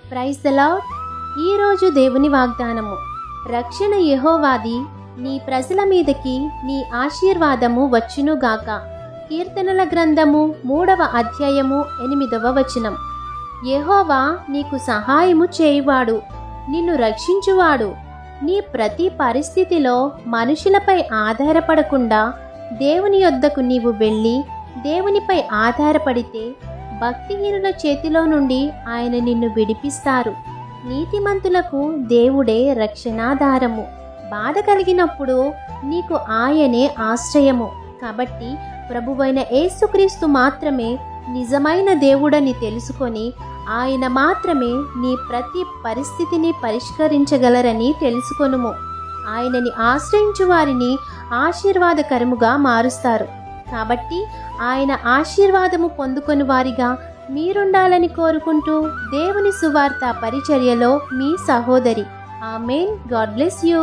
Praise the lord. ఈరోజు దేవుని వాగ్దానము. రక్షణ యెహోవాది, నీ ప్రజల మీదకి నీ ఆశీర్వాదము వచ్చునుగాక. కీర్తనల గ్రంథము 3వ అధ్యాయము 8వ వచనం. యెహోవా నీకు సహాయము చేయువాడు, నిన్ను రక్షించువాడు. నీ ప్రతి పరిస్థితిలో మనుషులపై ఆధారపడకుండా దేవుని యొద్దకు నీవు వెళ్ళి దేవునిపై ఆధారపడితే భక్తిహీనుల చేతిలో నుండి ఆయన నిన్ను విడిపిస్తారు. నీతిమంతులకు దేవుడే రక్షణాధారము. బాధ కలిగినప్పుడు నీకు ఆయనే ఆశ్రయము. కాబట్టి ప్రభువైన యేసుక్రీస్తు మాత్రమే నిజమైన దేవుడని తెలుసుకొని ఆయన మాత్రమే నీ ప్రతి పరిస్థితిని పరిష్కరించగలరని తెలుసుకొనుము. ఆయనని ఆశ్రయించు వారిని ఆశీర్వాదకరముగా మారుస్తారు. కాబట్టి ఆయన ఆశీర్వాదము పొందుకొని వారిగా మీరుండాలని కోరుకుంటూ దేవుని సువార్త పరిచర్యలో మీ సహోదరి. ఆమేన్. God bless you.